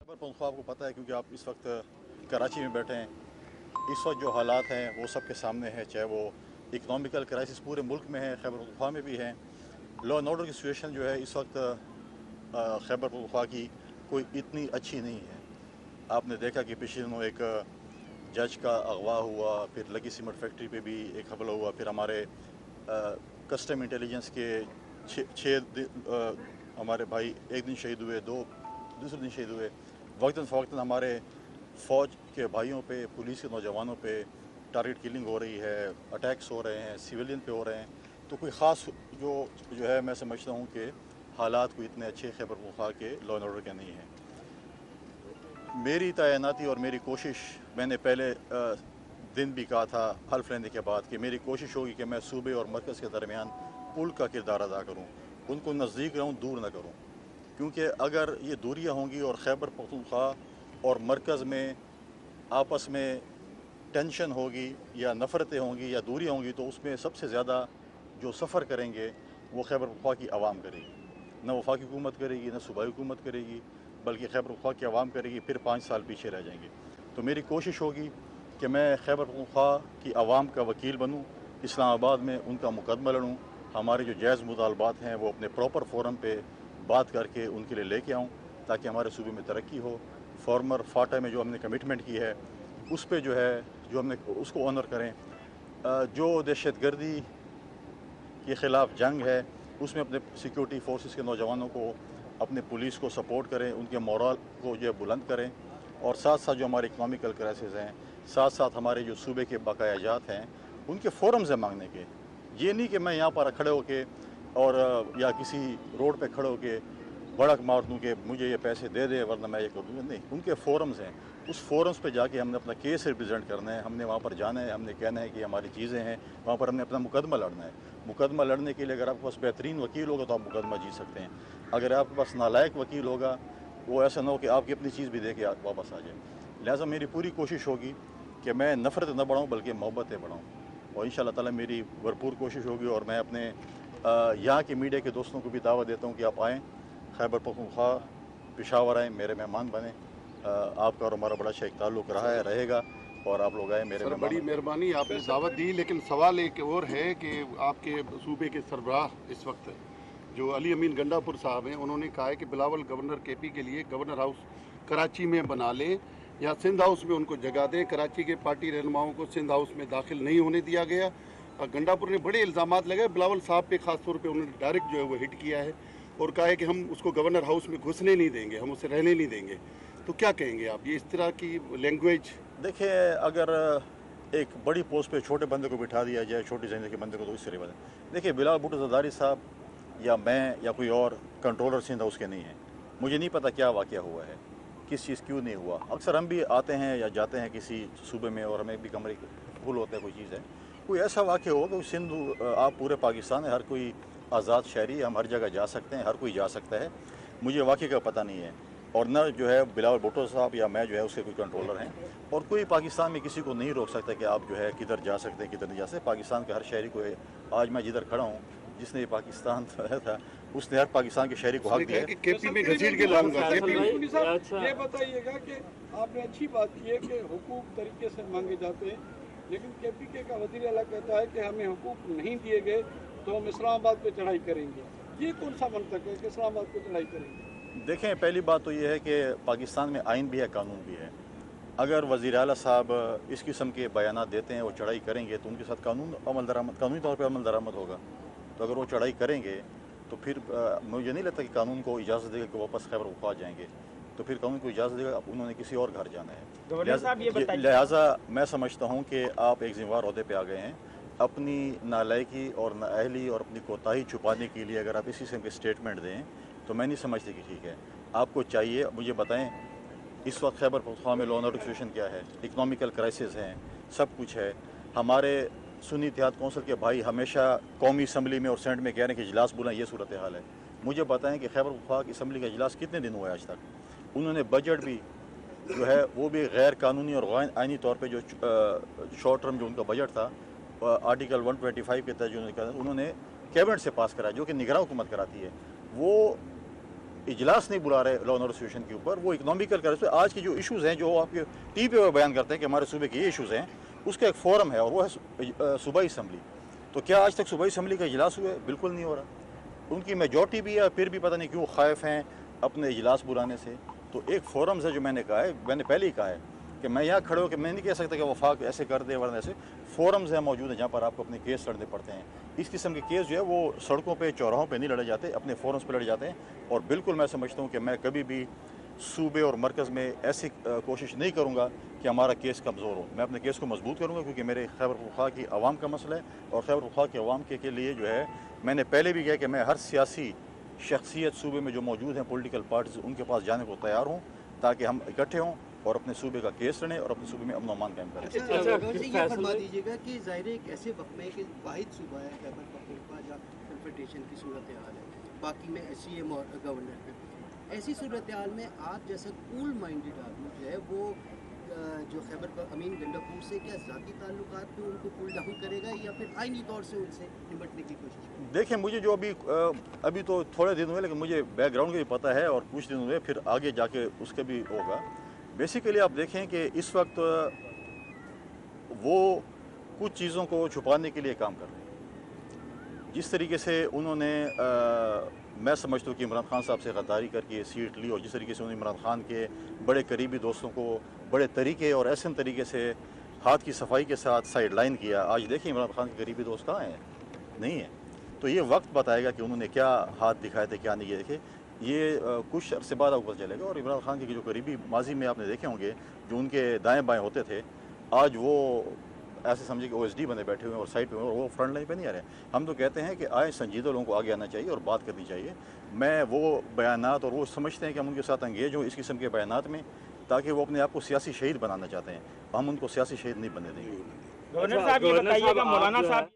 खैबर पख्तूनख्वा आपको पता है क्योंकि आप इस वक्त कराची में बैठे हैं। इस वक्त जो हालात हैं वो सबके सामने हैं, चाहे वो इकनॉमिकल क्राइसिस पूरे मुल्क में है, खैबर पख्तूनख्वा में भी है। लॉ एंड ऑर्डर की सिचुएशन जो है इस वक्त खैबर पख्तूनख्वा की कोई इतनी अच्छी नहीं है। आपने देखा कि पिछले दिनों एक जज का अगवा हुआ, फिर लगी सीमेंट फैक्ट्री पे भी एक हमला हुआ, फिर हमारे कस्टम इंटेलिजेंस के छः हमारे भाई एक दिन शहीद हुए, दो दूसरे दिन शहीद हुए। वक्तन फ़वक्तन हमारे फ़ौज के भाइयों पे, पुलिस के नौजवानों पे टारगेट किलिंग हो रही है, अटैक्स हो रहे हैं, सिविलियन पे हो रहे हैं। तो कोई ख़ास जो है मैं समझता हूँ कि हालात कोई इतने अच्छे खैबर पख्तूनख्वा के लॉ एंड ऑर्डर के नहीं हैं। मेरी तैनाती और मेरी कोशिश, मैंने पहले दिन भी कहा था हल्फ लेने के बाद कि मेरी कोशिश होगी कि मैं सूबे और मरकज़ के दरमियान पुल का किरदार अदा करूँ, उनको नज़दीक रहूँ, दूर न करूँ। क्योंकि अगर ये दूरियाँ होंगी और खैबर पख्तूनख्वा और मरकज़ में आपस में टेंशन होगी या नफ़रतें होंगी या दूरियाँ होंगी, तो उसमें सबसे ज़्यादा जो सफ़र करेंगे वो खैबर पख्तूनख्वा की आवाम करेगी। न वफाकी हुकूमत करेगी, न सूबाई हुकूमत करेगी, बल्कि खैबर पख्तूनख्वा की आवाम करेगी। फिर 5 साल पीछे रह जाएंगे। तो मेरी कोशिश होगी कि मैं खैबर पख्तूनख्वा की आवाम का वकील बनूँ, इस्लामाबाद में उनका मुकदमा लड़ूँ, हमारे जो जायज़ मुतालबात हैं वो अपने प्रॉपर फोरम पे बात करके उनके लिए लेके आऊँ, ताकि हमारे सूबे में तरक्की हो। फॉर्मर फाटा में जो हमने कमिटमेंट की है उस पे जो है जो हमने उसको ऑनर करें। जो दहशतगर्दी के ख़िलाफ़ जंग है उसमें अपने सिक्योरिटी फोर्सेस के नौजवानों को, अपने पुलिस को सपोर्ट करें, उनके मोरल को जो है बुलंद करें। और साथ साथ जो हमारे इकनॉमिकल क्राइसिस हैं, साथ साथ हमारे जो सूबे के बकायाजात हैं उनके फ़ोरम्स हैं मांगने के। ये नहीं कि मैं यहाँ पर खड़े होके और या किसी रोड पे खड़े होके भड़क मार दूँ कि मुझे ये पैसे दे दे वरना मैं ये कर दूँगा। नहीं, उनके फ़ोरम्स हैं, उस फ़ोरम्स पे जाके हमने अपना केस रिप्रेजेंट करना है, हमने वहाँ पर जाना है, हमने कहना है कि हमारी चीज़ें हैं, वहाँ पर हमने अपना मुकदमा लड़ना है। मुकदमा लड़ने के लिए अगर आपके पास बेहतरीन वकील होगा तो आप मुकदमा जीत सकते हैं। अगर आपके पास नालायक वकील होगा, वो ऐसा ना हो कि आपकी अपनी चीज़ भी दे के वापस आ जाए। लिहाजा मेरी पूरी कोशिश होगी कि मैं नफ़रत न बढ़ाऊँ बल्कि मोहब्बतें बढ़ाऊँ, और इंशाअल्लाह ताला मेरी भरपूर कोशिश होगी। और मैं अपने यहाँ के मीडिया के दोस्तों को भी दावत देता हूँ कि आप आएँ, खैबर पख्तूनख्वा, पेशावर आएँ, मेरे मेहमान बने। आपका और हमारा बड़ा अच्छा एक ताल्लुक़ रहा है, रहेगा, और आप लोग आए मेरे सर, मेहमान बड़ी बने। मेहरबानी, आपने दावत दी, लेकिन सवाल एक और है कि आपके सूबे के सरबराह इस वक्त जो अली अमीन गंडापुर साहब हैं, उन्होंने कहा है कि बिलावल गवर्नर केपी के लिए गवर्नर हाउस कराची में बना लें या सिंध हाउस में उनको जगह दें। कराची के पार्टी रहनुमाओं को सिंध हाउस में दाखिल नहीं होने दिया गया। गंडापुर ने बड़े इल्ज़ामात लगाए, बिलावल साहब पे ख़ास तौर पे उन्होंने डायरेक्ट जो है वो हिट किया है और कहा है कि हम उसको गवर्नर हाउस में घुसने नहीं देंगे, हम उसे रहने नहीं देंगे। तो क्या कहेंगे आप, ये इस तरह की लैंग्वेज? देखिए, अगर एक बड़ी पोस्ट पे छोटे बंदे को बिठा दिया जाए, छोटी ज़िंदगी के बंदे को, तो इससे रिवाज है। देखिए, बिलावल भुट्टो ज़रदारी साहब या मैं या कोई और कंट्रोलर सिंध हाउस के नहीं हैं। मुझे नहीं पता क्या वाक़या हुआ है, किस चीज़ क्यों नहीं हुआ। अक्सर हम भी आते हैं या जाते हैं किसी सूबे में और हमें भी कमरे फुल होता है, कोई चीज़ है, कोई ऐसा वाक़या हो कि सिंध, आप पूरे पाकिस्तान है, हर कोई आज़ाद शहरी है, हम हर जगह जा सकते हैं, हर कोई जा सकता है। मुझे वाक़ये का पता नहीं है, और न जो है बिलावल भुट्टो साहब या मैं जो है उसके कोई कंट्रोलर हैं। और कोई पाकिस्तान में किसी को नहीं रोक सकता कि आप जो है किधर जा सकते हैं, किधर नहीं जा सकते। पाकिस्तान के हर शहरी को, आज मैं जिधर खड़ा हूँ, जिसने ये पाकिस्तान था उसने हर पाकिस्तान के शहरी को हक दिया है। कि केपी में घसीट के लाऊंगा। ये बताइएगा कि आपने अच्छी बात की है कि हुकूक तरीके से मांगे जाते हैं, लेकिन केपीके का वज़ीर आला कहता है कि हमें हुकूक नहीं दिए गए तो हम इस्लामाबाद पे चढ़ाई करेंगे। ये कौन सा मंतक है कि इस्लामाबाद पे चढ़ाई करेंगे? देखें, पहली बात तो ये है कि पाकिस्तान में आइन भी है, कानून भी है। अगर वज़ीर आला साहब इस किस्म के बयानात देते हैं, वो चढ़ाई करेंगे, तो उनके साथ कानूनी तौर पर अमल दरामद होगा। तो अगर वो चढ़ाई करेंगे तो फिर मुझे नहीं लगता कि कानून को इजाज़त देगा कि वापस खैबर पख्तूनख्वा जाएंगे। तो फिर कानून को इजाज़त देगा, उन्होंने किसी और घर जाना है। लिहाजा मैं समझता हूँ कि आप एक ज़िम्मेवार ओहदे पे आ गए हैं। अपनी नालायकी और नाअहली और अपनी कोताही छुपाने के लिए अगर आप इसी किस्म के स्टेटमेंट दें तो मैं नहीं समझती कि ठीक है। आपको चाहिए, मुझे बताएं, इस वक्त खैबर पख्तूनख्वा में लॉ एंड ऑर्डर सिचुएशन क्या है, इकनॉमिकल क्राइसिस हैं, सब कुछ है। हमारे सुन्नी इत्तेहाद कौंसिल के भाई हमेशा कौमी असम्बली में और सेनेट में कह रहे हैं कि इजलास बुलाएं, ये सूरत हाल है। मुझे बताएं कि खैबर पख्तूनख्वा की असम्बली का इजलास कितने दिन हुआ है आज तक। उन्होंने बजट भी जो है वो भी गैर कानूनी और गैर आइनी तौर पे जो शॉर्ट टर्म जो उनका बजट था, आर्टिकल 125 के तहत जो उन्होंने कैबिनेट से पास कराया, जो कि निगरान हुकूमत कराती है, वो इजलास नहीं बुला रहे लॉ एंड ऑर्डर सिचुएशन के ऊपर, वो इकोनॉमिकल कर रहे हैं। आज के जो इश्यूज़ हैं जो आपके टी पे बयान करते हैं कि हमारे सूबे के ये इश्यूज़ हैं, उसका एक फोरम है और वो है सूबाई असम्बली। तो क्या आज तक सूबाई असम्बली का इजलास हुआ है? बिल्कुल नहीं हो रहा। उनकी मेजॉरिटी भी है, फिर भी पता नहीं क्यों खाइफ हैं अपने इजलास बुलाने से। तो एक फोरम्स है जो मैंने कहा है, मैंने पहले ही कहा है कि मैं यहाँ खड़े होकर मैं नहीं कह सकता कि वफाक ऐसे कर दे वरना ऐसे। फोरम्स हैं मौजूद हैं जहाँ पर आपको अपने केस लड़ने पड़ते हैं। इस किस्म के केस जो है वो सड़कों पे चौराहों पे नहीं लड़े जाते, अपने फोरम्स पे लड़े जाते हैं। और बिल्कुल मैं समझता हूँ कि मैं कभी भी सूबे और मरकज़ में ऐसी कोशिश नहीं करूँगा कि हमारा केस कमज़ोर हो। मैं अपने केस को मजबूत करूँगा क्योंकि मेरे खैबर पख्तूनख्वा की आवाम का मसला है और खैबर पख्तूनख्वा की आवाम के लिए जो है मैंने पहले भी कहा कि मैं हर सियासी शख्सियत सूबे में जो मौजूद हैं पॉलिटिकल पार्टीज उनके पास जाने को तैयार हूँ ताकि हम इकट्ठे हों और अपने सूबे का केस लड़ें और अपने सूबे में अमन अमान कायम करें। ये फरमा दीजिएगा कि ज़ाहिर एक ऐसे वक्त में कि वाहिद सूबा है खैबर पख्तूनख्वा जहाँ कन्फ्रंटेशन की सूरत हाल है, बाकी में SCM और गवर्नर पे, ऐसी सूरत हाल में आप जैसा कूल माइंडेड आदमी जो है वो जो खैबर अमीन गंडापुर से क्या ज़ाती ताल्लुकात पे उनको कूल डाउन करेगा या फिर आईनी तौर से उनसे निपटने की कोशिश करेगा? देखें, मुझे जो अभी तो थोड़े दिन हुए लेकिन मुझे बैकग्राउंड का भी पता है और कुछ दिन हुए, फिर आगे जाके उसका भी होगा। बेसिकली आप देखें कि इस वक्त वो कुछ चीज़ों को छुपाने के लिए काम कर रहे हैं। जिस तरीके से उन्होंने मैं समझता हूँ कि इमरान खान साहब से गद्दारी करके सीट ली और जिस तरीके से उन्होंने इमरान खान के बड़े करीबी दोस्तों को बड़े तरीके और ऐसे तरीके से हाथ की सफाई के साथ साइड लाइन किया। आज देखिए इमरान खान के करीबी दोस्त कहाँ हैं? नहीं है। तो ये वक्त बताएगा कि उन्होंने क्या हाथ दिखाए थे क्या नहीं किए। देखे ये कुछ अरसे बाद आपको पता चलेगा। और इमरान खान के जो करीबी माजी में आपने देखे होंगे जो उनके दाएँ बाएँ होते थे, आज वो ऐसे समझे कि OSD बने बैठे हुए हैं और साइड पे और वो फ्रंट लाइन पे नहीं आ रहे हैं। हम तो कहते हैं कि आए संजीदा लोगों को आगे आना चाहिए और बात करनी चाहिए। मैं वो बयानात और वो समझते हैं कि हम उनके साथ एंगेज हों इस किस्म के बयानात में, ताकि वो अपने आप को सियासी शहीद बनाना चाहते हैं। हम उनको सियासी शहीद नहीं बनने देंगे। गवर्नर साहब ये बताइएगा, मौलाना साहब